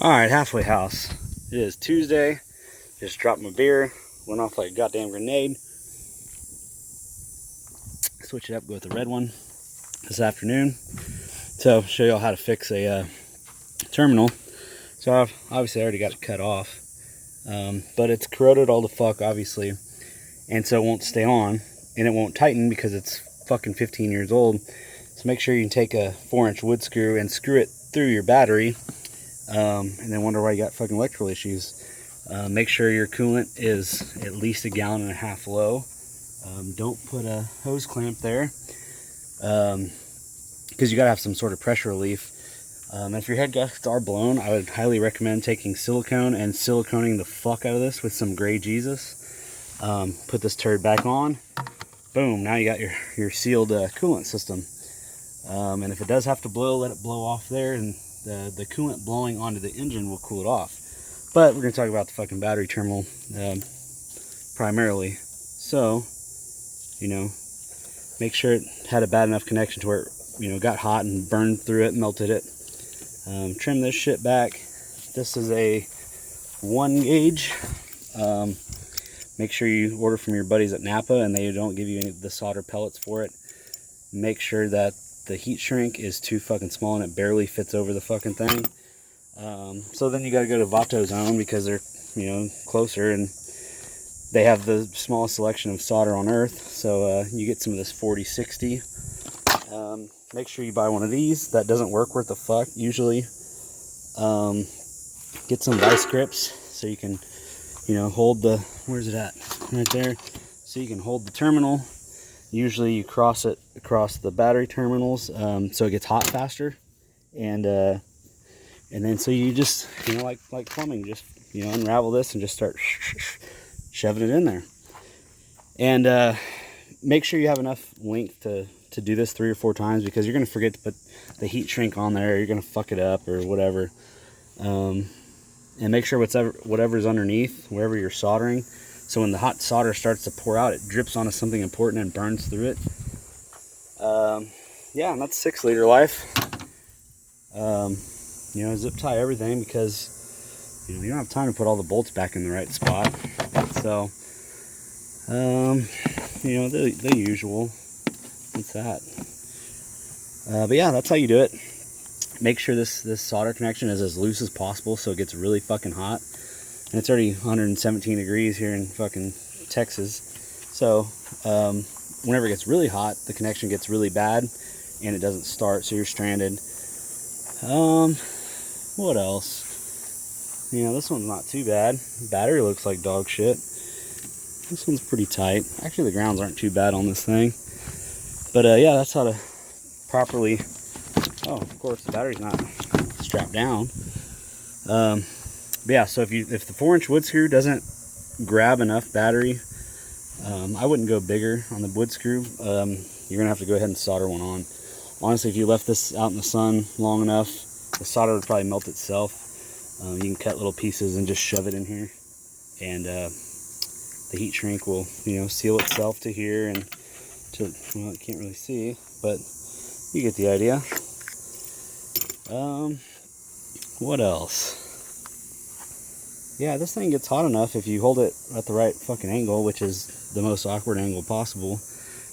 Alright, halfway house. It is Tuesday. Just dropped my beer. Went off like a goddamn grenade. Switch it up, go with the red one this afternoon. So, show y'all how to fix a terminal. So, I've obviously already got it cut off. But it's corroded all the fuck, obviously. And so it won't stay on. And it won't tighten because it's fucking 15 years old. So make sure you can take a 4-inch wood screw and screw it through your battery. And then wonder why you got fucking electrical issues. Make sure your coolant is at least 1.5 gallons low. Don't put a hose clamp there, because you gotta have some sort of pressure relief. If your head gaskets are blown, I would highly recommend taking silicone and siliconing the fuck out of this with some gray Jesus. Put this turd back on. Boom, now you got your sealed coolant system. And if it does have to blow, let it blow off there, and the coolant blowing onto the engine will cool it off. But we're going to talk about the fucking battery terminal primarily. So, make sure it had a bad enough connection to where it, got hot and burned through it, melted it. Trim this shit back. This is a 1 gauge. Make sure you order from your buddies at Napa and they don't give you any of the solder pellets for it. Make sure that the heat shrink is too fucking small and it barely fits over the fucking thing. So then you got to go to Vato's Own because they're, closer, and they have the smallest selection of solder on earth. So you get some of this 4060. Make sure you buy one of these. That doesn't work worth the fuck usually. Get some vice grips so you can, hold the, where's it at? Right there. So you can hold the terminal. Usually you cross it across the battery terminals, so it gets hot faster. And then so you just, like plumbing, just, unravel this and just start shoving it in there. And make sure you have enough length to do this 3 or 4 times, because you're going to forget to put the heat shrink on there. You're going to fuck it up or whatever. And make sure whatever's underneath, wherever you're soldering, so when the hot solder starts to pour out, it drips onto something important and burns through it. Yeah, and that's 6-liter life. Zip tie everything, because you don't have time to put all the bolts back in the right spot. So, the usual. What's that? But yeah, that's how you do it. Make sure this solder connection is as loose as possible so it gets really fucking hot. And it's already 117 degrees here in fucking Texas. So, whenever it gets really hot, the connection gets really bad and it doesn't start, so you're stranded. What else? This one's not too bad. Battery looks like dog shit. This one's pretty tight. Actually, the grounds aren't too bad on this thing. But yeah, that's how to properly... Oh, of course, the battery's not strapped down. But yeah, so if the 4-inch wood screw doesn't grab enough battery, I wouldn't go bigger on the wood screw. You're gonna have to go ahead and solder one on. Honestly, if you left this out in the sun long enough, the solder would probably melt itself. You can cut little pieces and just shove it in here, and the heat shrink will, seal itself to here and to, well, you can't really see, but you get the idea. What else? Yeah, this thing gets hot enough if you hold it at the right fucking angle, which is the most awkward angle possible.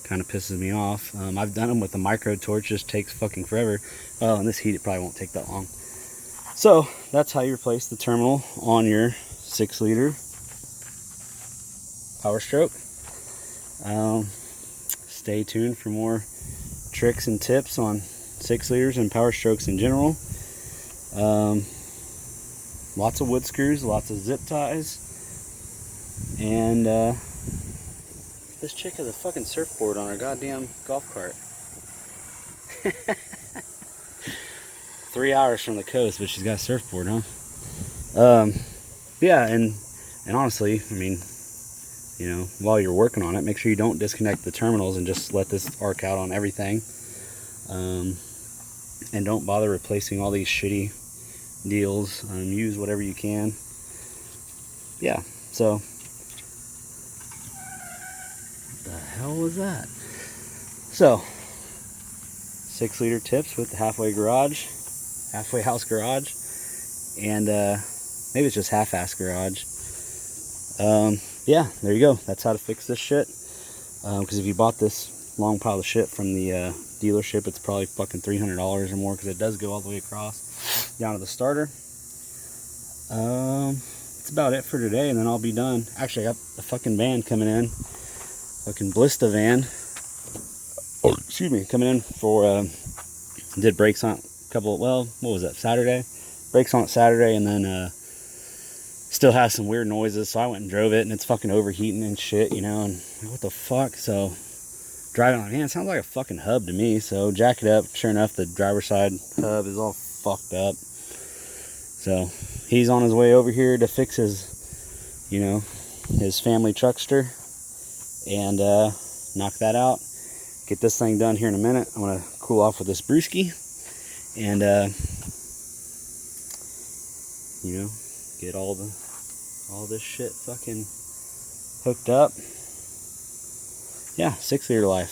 Kind of pisses me off. I've done them with the micro torch, just takes fucking forever. Well, in this heat, it probably won't take that long. So, that's how you replace the terminal on your 6-liter Power Stroke. Stay tuned for more tricks and tips on 6 liters and Power Strokes in general. Lots of wood screws, lots of zip ties, and this chick has a fucking surfboard on her goddamn golf cart. 3 hours from the coast, but she's got a surfboard, huh? Yeah, and honestly, while you're working on it, make sure you don't disconnect the terminals and just let this arc out on everything. And don't bother replacing all these shitty deals. Use whatever you can. Yeah, so what the hell was that? So 6-liter tips with the halfway house garage. and maybe it's just half-ass garage. Yeah, there you go. That's how to fix this shit. Because if you bought this long pile of shit from the dealership, it's probably fucking $300 or more, because it does go all the way across down to the starter. That's about it for today, and then I'll be done. Actually, I got a fucking van coming in, fucking Blista van. Oh, excuse me, coming in for did brakes on a couple. Well, what was that? Saturday. Brakes on it Saturday, and then still has some weird noises. So I went and drove it, and it's fucking overheating and shit, you know. And what the fuck? So driving on, man, it sounds like a fucking hub to me. So jack it up. Sure enough, the driver's side hub is all fucked up. So he's on his way over here to fix his, you know, his family truckster, and knock that out. Get this thing done here in a minute. I'm gonna cool off with this brewski, and you know, get all this shit fucking hooked up. Yeah, 6-liter life.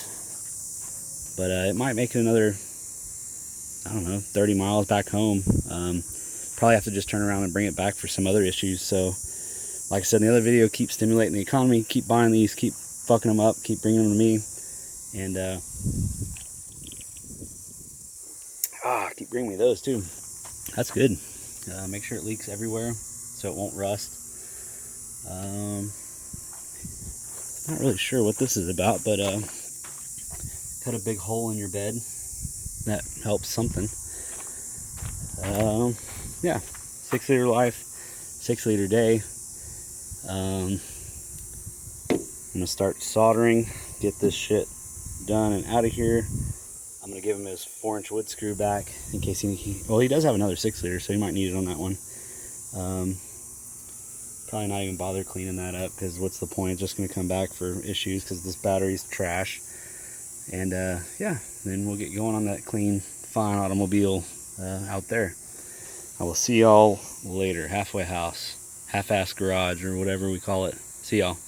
But it might make it another, I don't know, 30 miles back home. Probably have to just turn around and bring it back for some other issues. So, like I said in the other video, keep stimulating the economy, keep buying these, keep fucking them up, keep bringing them to me, and keep bringing me those too. That's good. Make sure it leaks everywhere so it won't rust. Not really sure what this is about, but cut a big hole in your bed. That helps something. Yeah, 6-liter life, 6-liter day. I'm gonna start soldering, get this shit done and out of here. I'm gonna give him his 4-inch wood screw back in case he does have another 6-liter, so he might need it on that one. Probably not even bother cleaning that up, because what's the point? It's just gonna come back for issues because this battery's trash. And yeah, then we'll get going on that clean, fine automobile out there. I will see y'all later. Halfway house, half-ass garage, or whatever we call it. See y'all.